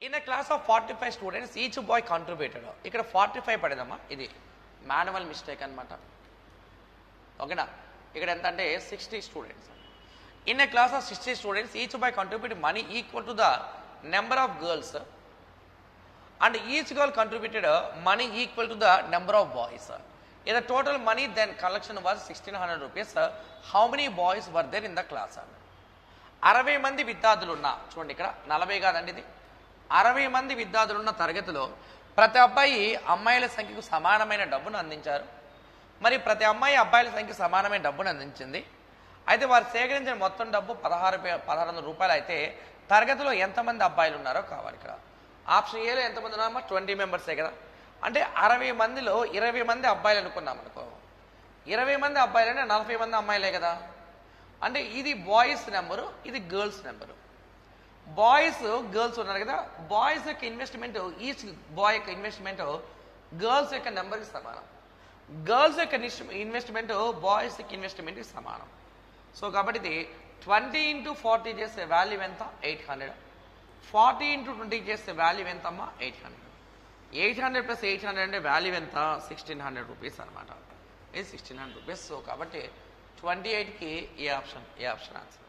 In a class of 45 students, each boy contributed. ఇక్కడ 45 పడేదమ్మా, ఇది manual mistake అనమాట. ఓకేనా? ఇక్కడ ఎంత అంటే 60 students. In a class of 60 students, each boy contributed money equal to the number of girls, and each girl contributed money equal to the number of boys. In the total money then collection was 1600 rupees. How many boys were there in the class? 60 మంది విద్యార్థులు ఉన్నా, చూడండి ఇక్కడ 40 కాదండి, ఇది 60 మంది విద్యార్థులు ఉన్న తరగతిలో ప్రతి అబ్బాయి అమ్మాయిల సంఖ్యకు సమానమైన డబ్బును అందించారు. మరి ప్రతి అమ్మాయి అబ్బాయిల సంఖ్య సమానమైన డబ్బును అందించింది. అయితే వారు సేకరించిన మొత్తం డబ్బు 1600 రూపాయలు. అయితే తరగతిలో ఎంతమంది అబ్బాయిలు ఉన్నారో కావాలి. ఇక్కడ ఆప్షన్ ఏలో ఎంతమంది ఉన్నామో 20 మెంబర్సే కదా. అంటే 60 మందిలో 20 మంది అబ్బాయిలు అనుకున్నాం అనుకో, 20 మంది అబ్బాయిలు అంటే 40 మంది అమ్మాయిలే కదా. అంటే ఇది బాయ్స్ నెంబరు, ఇది గర్ల్స్ నెంబరు. బాయ్స్ గర్ల్స్ ఉన్నారు కదా, బాయ్స్ యొక్క ఇన్వెస్ట్మెంట్, ఈచ్ బాయ్ యొక్క ఇన్వెస్ట్మెంట్ గర్ల్స్ యొక్క నెంబర్కి సమానం. గర్ల్స్ యొక్క ఇన్వెస్ట్మెంట్ బాయ్స్ యొక్క ఇన్వెస్ట్మెంట్కి సమానం. సో కాబట్టి ఇది 20 into 40 చేసే వాల్యూ ఎంత? 800. 40 into 20 చేసే వాల్యూ ఎంతమ్మా? 800. 800 plus 800 అంటే వాల్యూ ఎంత? 1600 రూపీస్ అనమాట. ఇది 1600 రూపీస్. సో కాబట్టి 28కి ఏ ఆప్షన్ ఆన్సర్.